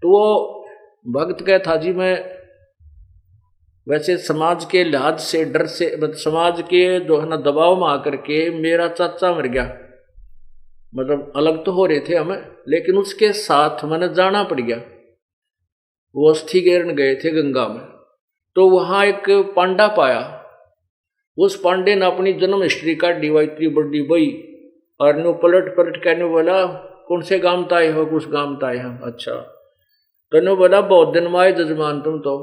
तो वो भक्त कहता जी मैं वैसे समाज के लिहाज से डर से समाज के जो है ना दबाव में आकर के मेरा चाचा मर गया, मतलब अलग तो हो रहे थे हमें, लेकिन उसके साथ मैंने जाना पड़ गया। वो अस्थि गिरने गए थे गंगा में, तो वहां एक पांडा पाया। उस पांडे ने अपनी जन्म हिस्ट्री का डी इतनी बड़ी बई और नो पलट पलट कहने बोला कौन से गांव ताए हो, कुछ गांव ताए हम, अच्छा। तो ने बोला बहुत दिन माए जजमान तुम तो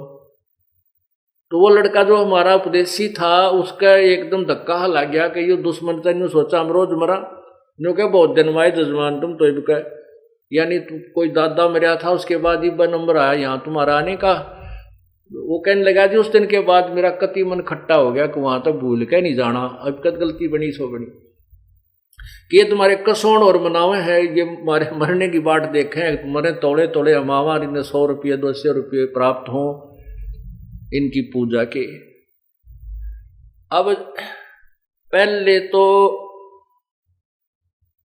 वो लड़का जो हमारा उपदेशी था उसका एकदम धक्का हला गया कि ये दुश्मन तेन सोचा हम रोज मरा, नो क्या बहुत दिन माए जजमान तुम तो कह, यानी तू कोई दादा मरा था उसके बाद ही नंबर आया यहाँ तुम्हारा आने का। वो कहने लगा जी उस दिन के बाद मेरा कति मन खट्टा हो गया कि वहां तक भूल के नहीं जाना, अब कद गलती बनी सो बनी कि ये तुम्हारे कसौण और मनावे है, ये हमारे मरने की बाट देखें, मरे तोड़े तोड़े हमावा इन्हें 100 रुपये 200 रुपये प्राप्त हों इनकी पूजा के। अब पहले तो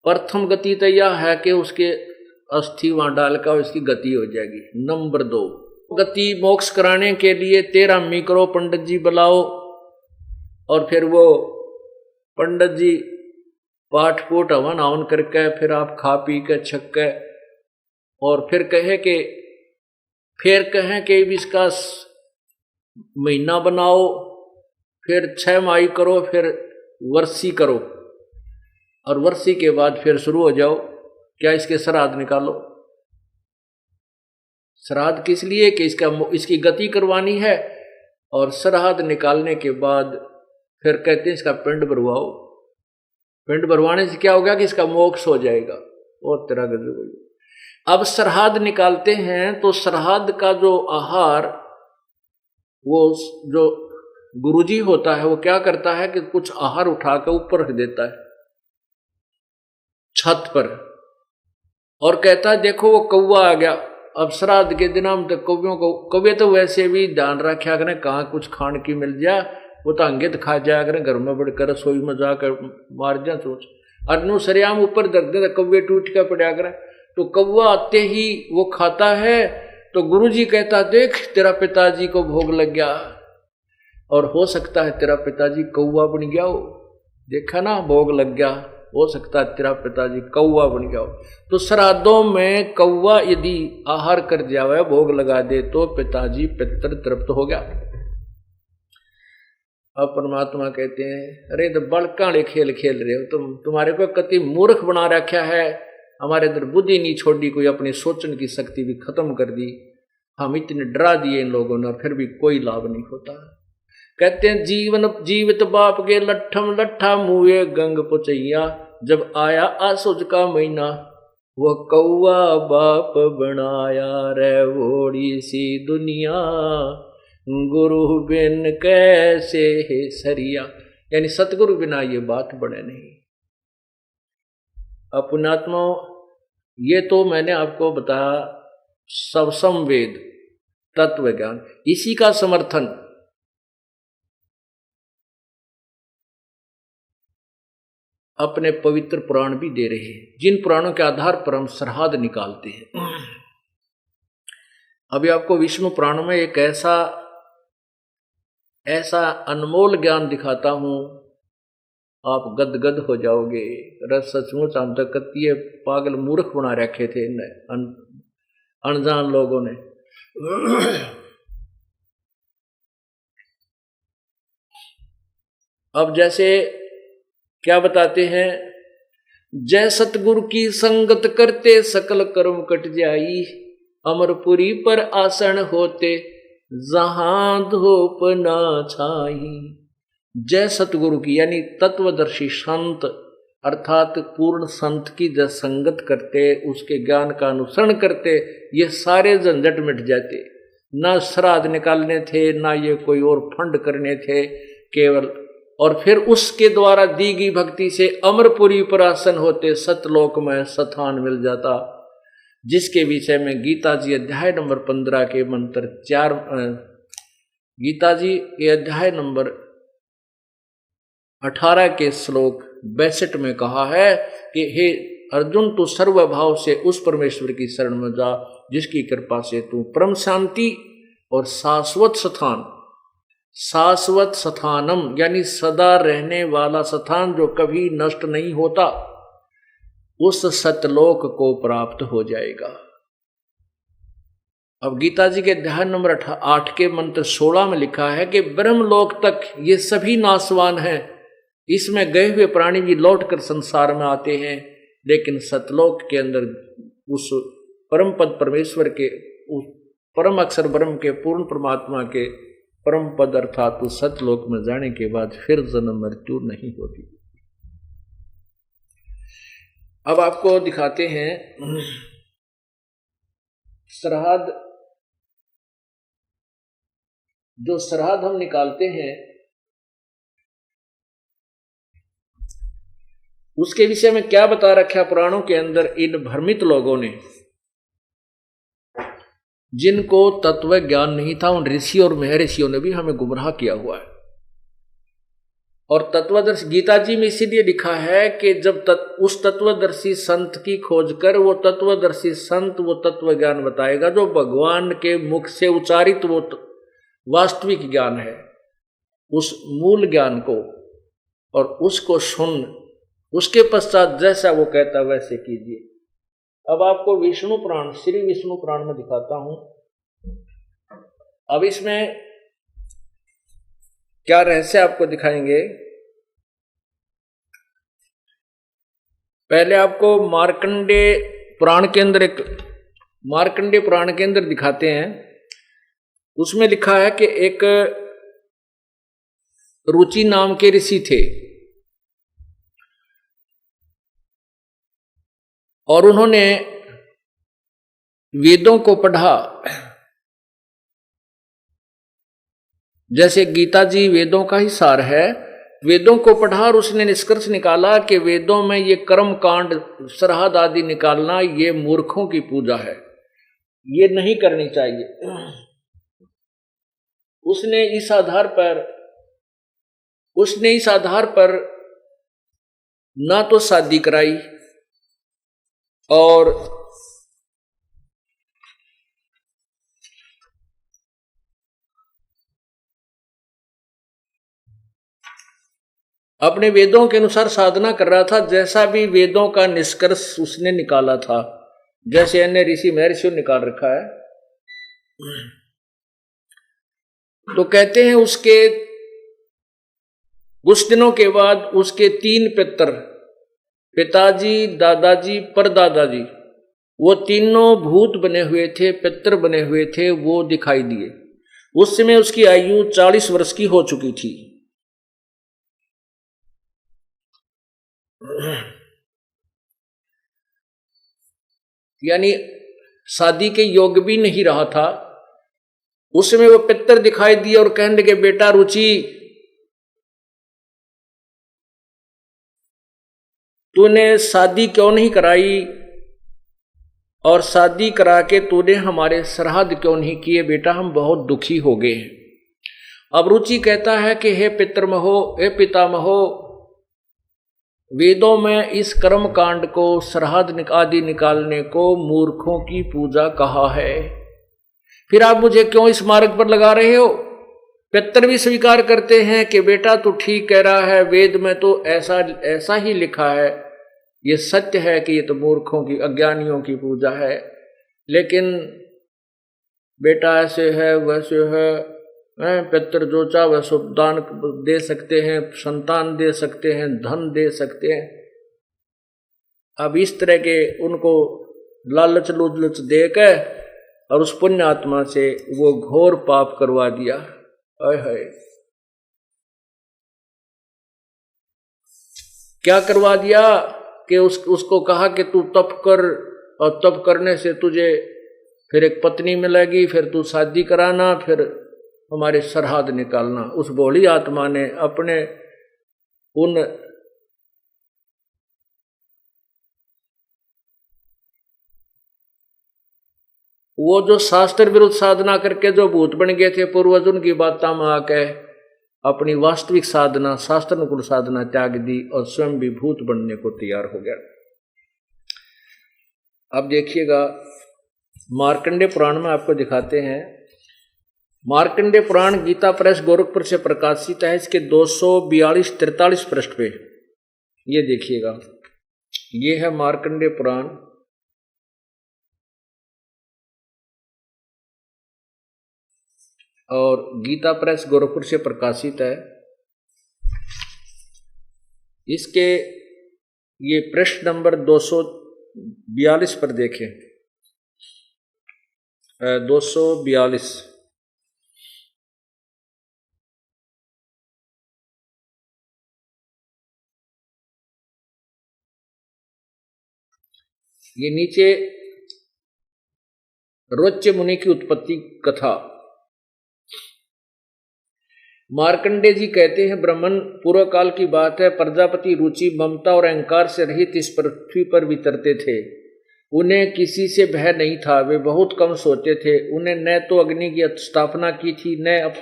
प्रथम गति तो यह है कि उसके अस्थि वहां डाल का इसकी गति हो जाएगी। नंबर 2 गति मोक्ष कराने के लिए 13 मी करो, पंडित जी बुलाओ और फिर वो पंडित जी पाठ पूट हवन हवन करके फिर आप खा पी के छक के और फिर कहें कि इसका महीना बनाओ, फिर 6 माही करो, फिर वर्षी करो और वर्षी के बाद फिर शुरू हो जाओ क्या इसके श्राद्ध निकालो। श्राद्ध किस लिए कि इसकी गति करवानी है और श्राद्ध निकालने के बाद फिर कहते हैं इसका पिंड भरवाओ। पिंड भरवाने से क्या होगा कि इसका मोक्ष हो जाएगा और तेरा गजब हो। अब श्राद्ध निकालते हैं तो श्राद्ध का जो आहार वो जो गुरुजी होता है वो क्या करता है कि कुछ आहार उठा कर ऊपर रख देता है छत पर और कहता है देखो वो कौवा आ गया। अब श्राद्ध के दिन हम तो कौवे तो वैसे भी ध्यान रखा करें कहाँ कुछ खाने की मिल जाए, वो तो अंगित खा जाया करें, घर में बढ़कर रसोई में जाकर मार जा सोच अनु सरियाम ऊपर रख दे कौवे टूट कर पड़ा करें। तो कौवा आते ही वो खाता है तो गुरुजी कहता देख तेरा पिताजी को भोग लग गया और हो सकता है तेरा पिताजी कौवा बन गया हो, देखा ना भोग लग गया, हो सकता है तेरा पिताजी कौवा बन गया हो। तो श्राद्धों में कौवा यदि आहार कर जावे भोग लगा दे तो पिताजी पितर तृप्त हो गया। अब परमात्मा कहते हैं अरे तो बड़काले खेल खेल रहे हो तुम, तुम्हारे को कति मूर्ख बना रखा है, हमारे अंदर बुद्धि नहीं छोड़ी, कोई अपनी सोचने की शक्ति भी खत्म कर दी, हम इतने डरा दिए इन लोगों ने फिर भी कोई लाभ नहीं होता। कहते हैं जीवित बाप के लट्ठम लट्ठा मुए गंग पुचैया, जब आया आसुज का महीना वह कौवा बाप बनाया रे वोड़ी सी दुनिया, गुरु बिन कैसे है सरिया, यानी सतगुरु बिना ये बात बने नहीं। अपनात्मा ये तो मैंने आपको बताया सब संवेद तत्व ज्ञान, इसी का समर्थन अपने पवित्र पुराण भी दे रहे हैं, जिन पुराणों के आधार पर हम श्राद्ध निकालते हैं। अभी आपको विष्णु पुराण में एक ऐसा अनमोल ज्ञान दिखाता हूं आप गदगद हो जाओगे। रस सचमुच हम तक कतिये पागल मूर्ख बना रखे थे अनजान लोगों ने। अब जैसे क्या बताते हैं, जय सतगुरु की संगत करते सकल कर्म कट जाई, अमरपुरी पर आसन होते जहां धूप ना छाई। जय सतगुरु की यानी तत्वदर्शी संत अर्थात पूर्ण संत की जब संगत करते उसके ज्ञान का अनुसरण करते ये सारे झंझट मिट जाते, ना श्राद्ध निकालने थे ना ये कोई और फंड करने थे केवल, और फिर उसके द्वारा दी गई भक्ति से अमरपुरी पर आसन होते, सतलोक में स्थान मिल जाता, जिसके विषय में गीता जी अध्याय नंबर 15 के मंत्र 4 गीता जी के अध्याय नंबर 18 के श्लोक 62 में कहा है कि हे अर्जुन तू सर्वभाव से उस परमेश्वर की शरण में जा जिसकी कृपा से तू परम शांति और शाश्वत स्थान, शाश्वत स्थानम यानी सदा रहने वाला स्थान जो कभी नष्ट नहीं होता, उस सतलोक को प्राप्त हो जाएगा। अब गीता जी के अध्याय नंबर 8 के मंत्र 16 में लिखा है कि ब्रह्मलोक तक ये सभी नाशवान हैं, इसमें गए हुए प्राणी भी लौटकर संसार में आते हैं, लेकिन सतलोक के अंदर उस परम पद परमेश्वर के, उस परम अक्षर ब्रह्म के, पूर्ण परमात्मा के परम पद अर्थात उस सतलोक में जाने के बाद फिर जन्म मृत्यु नहीं होती। अब आपको दिखाते हैं श्राद्ध, जो श्राद्ध हम निकालते हैं उसके विषय में क्या बता रखा पुराणों के अंदर। इन भ्रमित लोगों ने, जिनको तत्व ज्ञान नहीं था, उन ऋषि और महर्षियों ने भी हमें गुमराह किया हुआ है। और तत्वदर्शी गीता जी में इसीलिए लिखा है कि जब उस तत्वदर्शी संत की खोज कर वो तत्वदर्शी संत वो तत्व ज्ञान बताएगा जो भगवान के मुख से उच्चारित वो वास्तविक ज्ञान है, उस मूल ज्ञान को, और उसको सुन, उसके पश्चात जैसा वो कहता वैसे कीजिए। अब आपको विष्णु पुराण, श्री विष्णु पुराण में दिखाता हूं। अब इसमें क्या रहस्य आपको दिखाएंगे। पहले आपको मार्कंडेय पुराण के अंदर, एक मार्कंडेय पुराण के अंदर दिखाते हैं। उसमें लिखा है कि एक रुचि नाम के ऋषि थे और उन्होंने वेदों को पढ़ा। जैसे गीता जी वेदों का ही सार है, वेदों को पढ़ा और उसने निष्कर्ष निकाला कि वेदों में ये कर्म कांड, श्राद्ध आदि निकालना ये मूर्खों की पूजा है, ये नहीं करनी चाहिए। उसने इस आधार पर ना तो शादी कराई और अपने वेदों के अनुसार साधना कर रहा था, जैसा भी वेदों का निष्कर्ष उसने निकाला था, जैसे अन्य ऋषि महर्षियों ने निकाल रखा है। तो कहते हैं उसके कुछ दिनों के बाद उसके 3 पितर, पिताजी, दादाजी, परदादाजी, वो तीनों भूत बने हुए थे, पितर बने हुए थे, वो दिखाई दिए। उस समय उसकी आयु 40 वर्ष की हो चुकी थी। यानी शादी के योग भी नहीं रहा था। उस समय वो पितर दिखाई दिए और कहने लगे, बेटा रुचि, तूने शादी क्यों नहीं कराई और शादी करा के तूने हमारे श्राद्ध क्यों नहीं किए बेटा, हम बहुत दुखी हो गए हैं। अब रुचि कहता है कि हे पितरमहो, हे पितामहो, वेदों में इस कर्म कांड को, श्राद्ध आदि निकालने को मूर्खों की पूजा कहा है, फिर आप मुझे क्यों इस मार्ग पर लगा रहे हो। पितर भी स्वीकार करते हैं कि बेटा तू ठीक कह रहा है, वेद में तो ऐसा ही लिखा है, ये सत्य है कि ये तो मूर्खों की, अज्ञानियों की पूजा है, लेकिन बेटा ऐसे है वैसे है, पितर जो चाहे वह सब दान दे सकते हैं, संतान दे सकते हैं, धन दे सकते हैं। अब इस तरह के उनको लालच लुच दे के और उस पुण्य आत्मा से वो घोर पाप करवा दिया। हाय क्या करवा दिया कि उसको कहा कि तू तप कर, और तप करने से तुझे फिर एक पत्नी मिलेगी, फिर तू शादी कराना, फिर हमारे श्राद्ध निकालना। उस भोली आत्मा ने अपने उन वो जो शास्त्र विरुद्ध साधना करके जो भूत बन गए थे पूर्वज, उनकी बातों में आके अपनी वास्तविक साधना, शास्त्रानुकूल साधना त्याग दी और स्वयं भी भूत बनने को तैयार हो गया। अब देखिएगा मार्कंडेय पुराण में आपको दिखाते हैं। मार्कंडेय पुराण गीता प्रेस गोरखपुर से प्रकाशित है। इसके 242-43 पृष्ठ पे ये देखिएगा, ये है मार्कंडेय पुराण। और गीता प्रेस गोरखपुर से प्रकाशित है। इसके ये पृष्ठ नंबर 242 पर देखें, 242। ये नीचे रोच्य मुनि की उत्पत्ति कथा। मार्कंडेय जी कहते हैं, ब्राह्मण पूर्व काल की बात है। प्रजापति रुचि, ममता और अहंकार से रहित इस पृथ्वी पर विचरते थे। उन्हें किसी से भय नहीं था। वे बहुत कम सोते थे। उन्हें न तो अग्नि की स्थापना की थी, न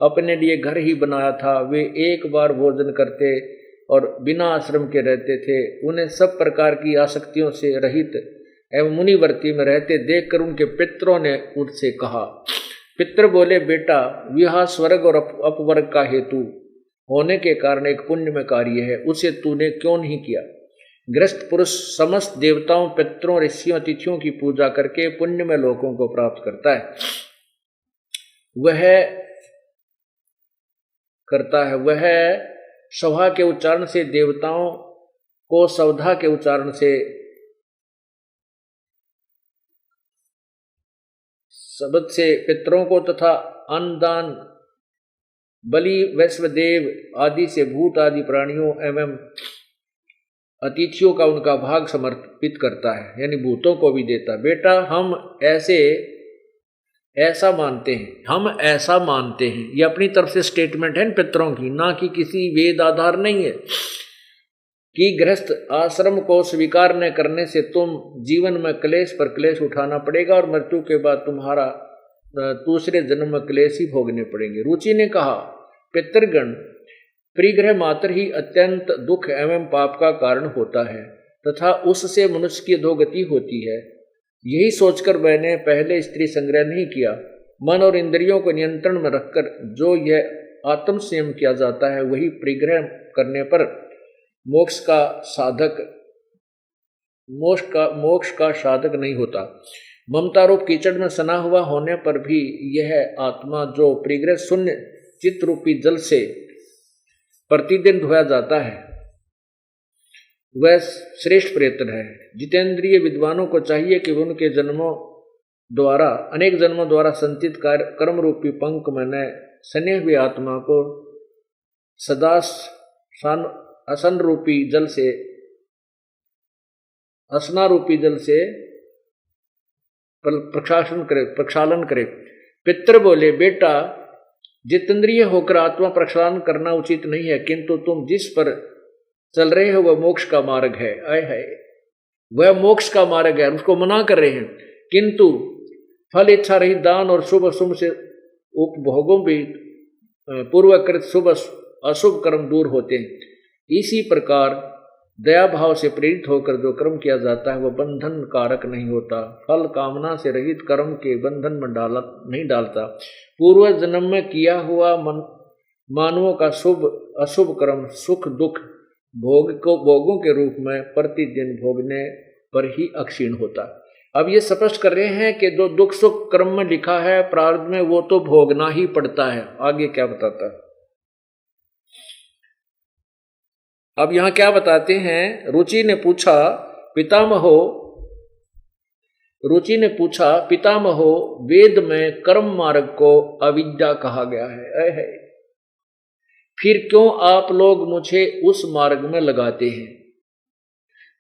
अपने लिए घर ही बनाया था। वे एक बार भोजन करते और बिना आश्रम के रहते थे। उन्हें सब प्रकार की आसक्तियों से रहित एवं मुनिवर्ती में रहते देखकर उनके पितरों ने उनसे कहा। पितर बोले, बेटा, विवाह स्वर्ग और अपवर्ग का हेतु होने के कारण एक पुण्य में कार्य है, उसे तूने क्यों नहीं किया? गृहस्थ पुरुष समस्त देवताओं, पितरों, ऋषियों, अतिथियों की पूजा करके पुण्य में लोगों को प्राप्त करता है। वह सभा के उच्चारण से देवताओं को, सवधा के उच्चारण से शब्द से पितरों को, तथा अन्नदान, बलि, वैश्वदेव आदि से भूत आदि प्राणियों एवं अतिथियों का उनका भाग समर्पित करता है, यानी भूतों को भी देता। बेटा, हम ऐसा मानते हैं। ये अपनी तरफ से स्टेटमेंट है इन पितरों की, ना कि किसी वेद आधार नहीं है, कि गृहस्थ आश्रम को स्वीकार न करने से तुम जीवन में क्लेश पर क्लेश उठाना पड़ेगा और मृत्यु के बाद तुम्हारा दूसरे जन्म में क्लेश ही भोगने पड़ेंगे। रुचि ने कहा, पितृगण, परिग्रह मात्र ही अत्यंत दुख एवं पाप का कारण होता है तथा उससे मनुष्य की अधोगति होती है। यही सोचकर मैंने पहले स्त्री संग्रह नहीं किया। मन और इंद्रियों को नियंत्रण में रखकर जो यह आत्म संयम किया जाता है, वही परिग्रह करने पर मोक्ष का साधक नहीं होता। ममता रूप कीचड़ में सना हुआ होने पर भी यह आत्मा जो परिग्रह शून्य चित्त रूपी जल से प्रतिदिन धोया जाता है, वह श्रेष्ठ प्रयत्न है। जितेंद्रिय विद्वानों को चाहिए कि उनके अनेक जन्मों द्वारा संचित कर्म रूपी पंख में सने हुए आत्मा को सदा असना रूपी जल से प्रक्षालन करे। पितर बोले, बेटा, जितेंद्रिय होकर आत्मा प्रक्षालन करना उचित नहीं है, किंतु तुम जिस पर चल रहे हो वह मोक्ष का मार्ग है। वह मोक्ष का मार्ग है, उसको मना कर रहे हैं। किंतु फल इच्छा रहित दान और शुभ अशुभ से उपभोगों भी पूर्वकृत शुभ अशुभ कर्म दूर होते हैं। इसी प्रकार दया भाव से प्रेरित होकर जो कर्म किया जाता है वह बंधन कारक नहीं होता। फल कामना से रहित कर्म के बंधन में नहीं डालता। पूर्व जन्म में किया हुआ मानवों का शुभ अशुभ कर्म सुख दुख भोगों के रूप में प्रतिदिन भोगने पर ही अक्षीण होता। अब ये स्पष्ट कर रहे हैं कि जो दुख सुख कर्म में लिखा है प्रारब्ध में, वो तो भोगना ही पड़ता है। आगे क्या बताता है? अब यहां क्या बताते हैं? रुचि ने पूछा, पितामहो, वेद में कर्म मार्ग को अविद्या कहा गया है। फिर क्यों आप लोग मुझे उस मार्ग में लगाते हैं?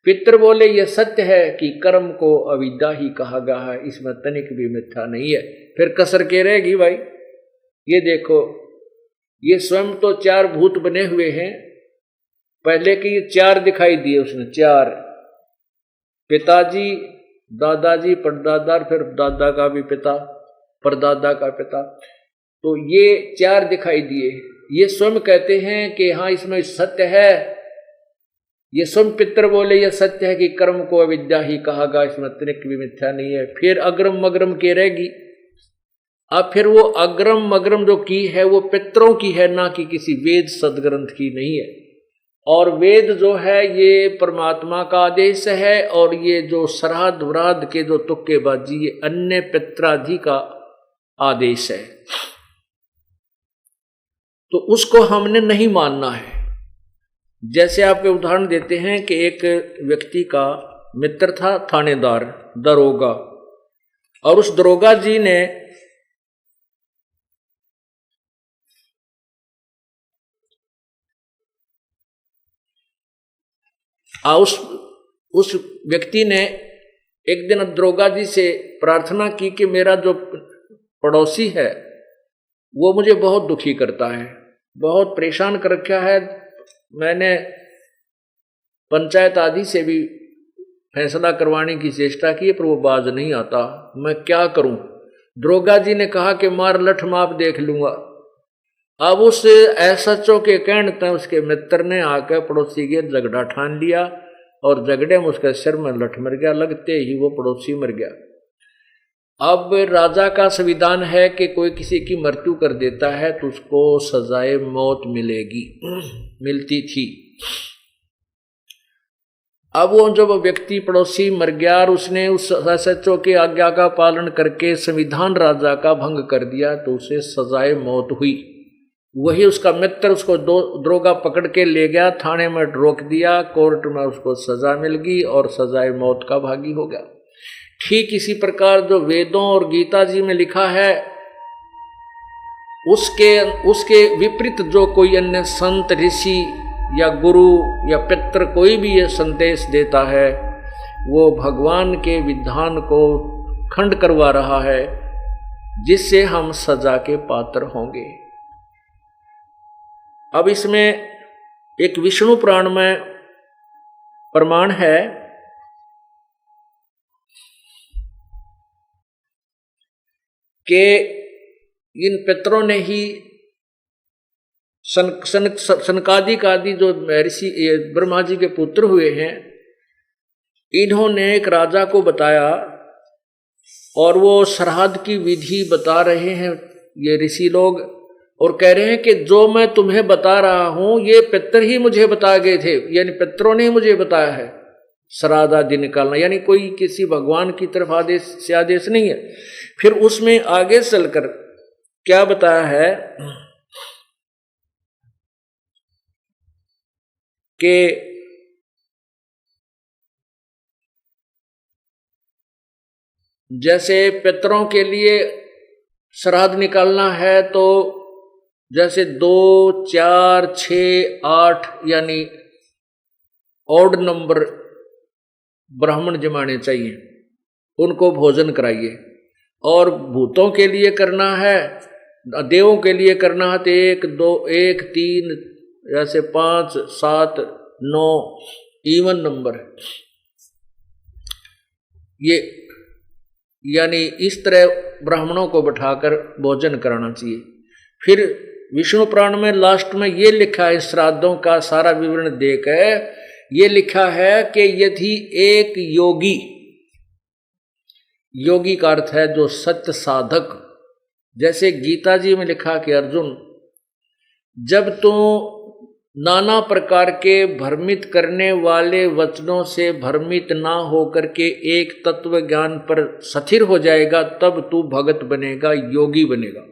पितर बोले, यह सत्य है कि कर्म को अविद्या ही कहा गया है, इसमें तनिक भी मिथ्या नहीं है। फिर कसर के रहेगी भाई। ये देखो, ये स्वयं तो 4 भूत बने हुए हैं। पहले के 4 दिखाई दिए उसने, 4 पिताजी, दादाजी, परदादा, फिर दादा का भी पिता, परदादा का पिता, तो ये 4 दिखाई दिए। ये स्वयं कहते हैं कि हाँ, इसमें सत्य है ये सुन पितर बोले यह सत्य है कि कर्म को अविद्या ही कहागा, इसमें अतिरिक्त भी मिथ्या नहीं है। फिर अग्रम मग्रम की रहेगी। अब फिर वो अग्रम मग्रम जो की है वो पितरों की है, ना कि किसी वेद सदग्रंथ की नहीं है। और वेद जो है ये परमात्मा का आदेश है, और ये जो श्राद्ध व्राद्ध के जो तुक्केबाजी ये अन्य पित्रादि का आदेश है। तो उसको हमने नहीं मानना है। जैसे आप उदाहरण देते हैं कि एक व्यक्ति का मित्र था थानेदार दरोगा, और उस दरोगा जी ने उस व्यक्ति ने एक दिन दरोगा जी से प्रार्थना की कि मेरा जो पड़ोसी है वो मुझे बहुत दुखी करता है, बहुत परेशान कर रखा है। मैंने पंचायत आदि से भी फैसला करवाने की चेष्टा की पर वो बाज नहीं आता, मैं क्या करूं। दरोगा जी ने कहा कि मार लठ माप देख लूंगा। अब उस एसएचओ के कहने तक उसके मित्र ने आकर पड़ोसी के झगड़ा ठान लिया, और झगड़े में उसके सिर में लठ मर गया, लगते ही वो पड़ोसी मर गया। अब राजा का संविधान है कि कोई किसी की मृत्यु कर देता है तो उसको सजाए मौत मिलेगी, मिलती थी। अब वो जब व्यक्ति पड़ोसी मर गया और उसने उस एसएचओ की आज्ञा का पालन करके संविधान राजा का भंग कर दिया तो उसे सजाए मौत हुई। वही उसका मित्र उसको दरोगा पकड़ के ले गया, थाने में रोक दिया, कोर्ट में उसको सजा मिल गई और सजाए मौत का भागी हो गया। ठीक इसी प्रकार जो वेदों और गीता जी में लिखा है उसके विपरीत जो कोई अन्य संत ऋषि या गुरु या पितर कोई भी ये संदेश देता है वो भगवान के विधान को खंड करवा रहा है, जिससे हम सजा के पात्र होंगे। अब इसमें एक विष्णु पुराण में प्रमाण है कि इन पितरों ने ही सनकादिक आदि जो ऋषि ब्रह्मा जी के पुत्र हुए हैं, इन्होंने एक राजा को बताया और वो श्राद्ध की विधि बता रहे हैं ये ऋषि लोग, और कह रहे हैं कि जो मैं तुम्हें बता रहा हूं ये पितर ही मुझे बता गए थे, यानी पितरों ने ही मुझे बताया है श्राद्ध आदि निकालना, यानी कोई किसी भगवान की तरफ आदेश से आदेश नहीं है। फिर उसमें आगे चलकर क्या बताया है कि जैसे पितरों के लिए श्राद्ध निकालना है तो जैसे 2, 4, 6, 8 यानी ऑड नंबर ब्राह्मण जमाने चाहिए, उनको भोजन कराइए। और भूतों के लिए करना है, देवों के लिए करना है तो 1, 2, 1, 3 जैसे 5, 7, 9 इवन नंबर, ये यानी इस तरह ब्राह्मणों को बैठाकर भोजन कराना चाहिए। फिर विष्णु पुराण में लास्ट में ये लिखा है, श्राद्धों का सारा विवरण देकर ये लिखा है कि यदि एक योगी का अर्थ है जो सत्य साधक, जैसे गीता जी में लिखा कि अर्जुन जब तू नाना प्रकार के भ्रमित करने वाले वचनों से भ्रमित ना होकर के एक तत्व ज्ञान पर स्थिर हो जाएगा तब तू भगत बनेगा, योगी बनेगा।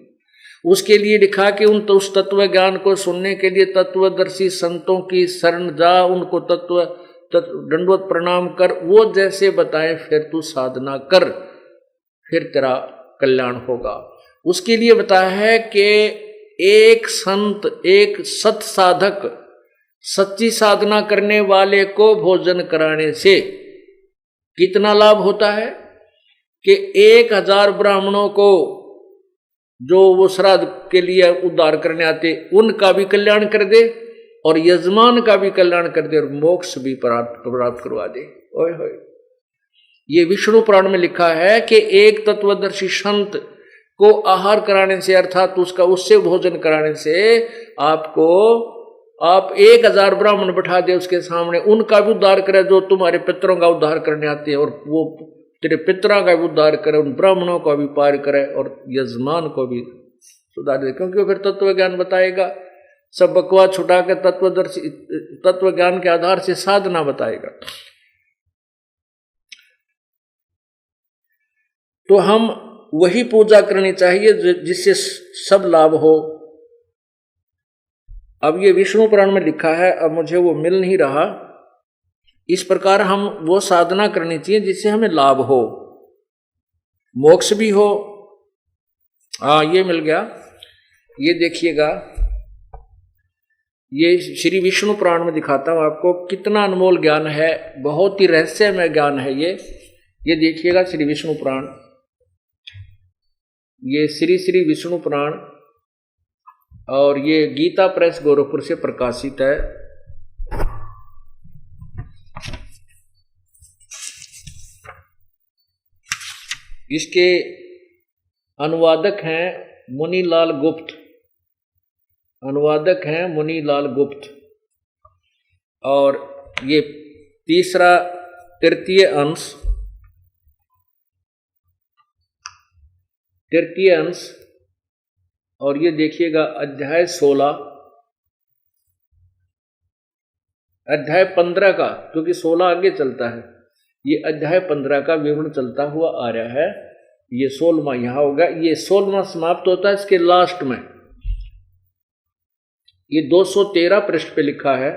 उसके लिए लिखा कि उस तत्व ज्ञान को सुनने के लिए तत्वदर्शी संतों की शरण जा, उनको दंडवत प्रणाम कर, वो जैसे बताएं फिर तू साधना कर, फिर तेरा कल्याण होगा। उसके लिए बताया है कि एक संत, एक सत साधक, सच्ची साधना करने वाले को भोजन कराने से कितना लाभ होता है कि 1000 ब्राह्मणों को जो वो श्राद्ध के लिए उद्धार करने आते उनका भी कल्याण कर दे और यजमान का भी कल्याण कर दे और मोक्ष भी प्राप्त करवा दे। ओए होए, ये विष्णु पुराण में लिखा है कि एक तत्वदर्शी संत को आहार कराने से, अर्थात उससे भोजन कराने से आपको आप 1000 ब्राह्मण बैठा दे उसके सामने, उनका भी उद्धार करे जो तुम्हारे पितरों का उद्धार करने आते हैं, और वो तेरे पितरों का भी उद्धार करे, उन ब्राह्मणों का भी पार करे और यजमान को भी सुधार दे, क्योंकि फिर तत्व ज्ञान बताएगा। सब बकवास छुटा के तत्व ज्ञान के आधार से साधना बताएगा। तो हम वही पूजा करनी चाहिए जिससे सब लाभ हो। अब ये विष्णु पुराण में लिखा है, अब मुझे वो मिल नहीं रहा। इस प्रकार हम वो साधना करनी चाहिए जिससे हमें लाभ हो, मोक्ष भी हो। ये मिल गया। ये देखिएगा, ये श्री विष्णु पुराण में दिखाता हूं आपको कितना अनमोल ज्ञान है, बहुत ही रहस्यमय ज्ञान है ये देखिएगा श्री विष्णु पुराण। ये श्री विष्णु पुराण, और ये गीता प्रेस गोरखपुर से प्रकाशित है। इसके अनुवादक हैं मुनीलाल गुप्त, और ये तृतीय अंश, और ये देखिएगा अध्याय 16, अध्याय 15 का, क्योंकि 16 आगे चलता है, ये अध्याय 15 का विवरण चलता हुआ आ रहा है। ये 16वां यहां होगा, ये 16वां समाप्त होता है इसके लास्ट में। ये 213 पृष्ठ पे लिखा है,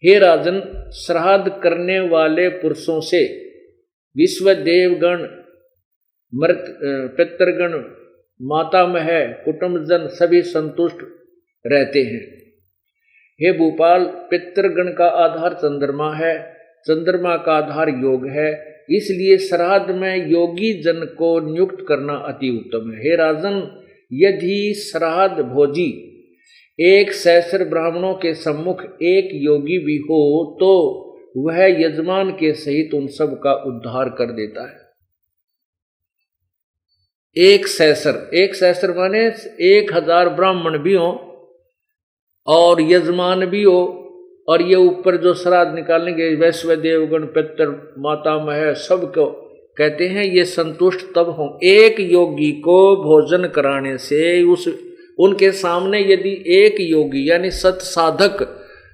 हे राजन, श्राद्ध करने वाले पुरुषों से विश्व देवगण, मृत पितृगण, मातामह, कुटुंबजन सभी संतुष्ट रहते हैं। हे भूपाल, पितृगण का आधार चंद्रमा है, चंद्रमा का आधार योग है, इसलिए श्राद्ध में योगी जन को नियुक्त करना अति उत्तम है। हे राजन, यदि श्राद्ध भोजी 1 सहस्र ब्राह्मणों के सम्मुख एक योगी भी हो तो वह यजमान के सहित उन सब का उद्धार कर देता है। 1 सहस्र माने 1000 ब्राह्मण भी हो और यजमान भी हो, और ये ऊपर जो श्राद्ध निकालेंगे वैश्व देवगण पितर मातामह सबको कहते हैं, ये संतुष्ट तब हो। एक योगी को भोजन कराने से उनके सामने यदि एक योगी यानी सत साधक,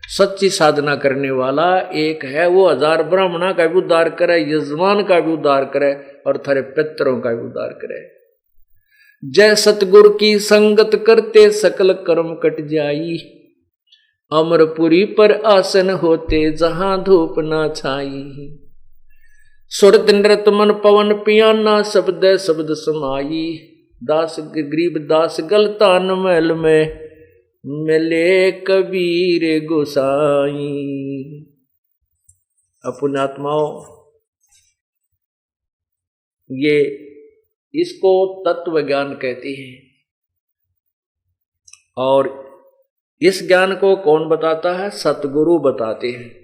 सच्ची साधना करने वाला एक है, वो 1000 ब्राह्मणों का भी उद्धार करे, यजमान का भी उद्धार करे और थारे पितरों का भी उद्धार करे। जय सतगुरु की संगत करते सकल कर्म कट जाई, अमरपुरी पर आसन होते जहां धूप ना छाई। सुरत नृत मन पवन पियाना, शब्द शब्द समाई, दास गरीब दास गलतान महल में मिले कबीर गोसाई। पुण्यात्माओं, ये इसको तत्व ज्ञान कहते हैं, और इस ज्ञान को कौन बताता है? सतगुरु बताते हैं।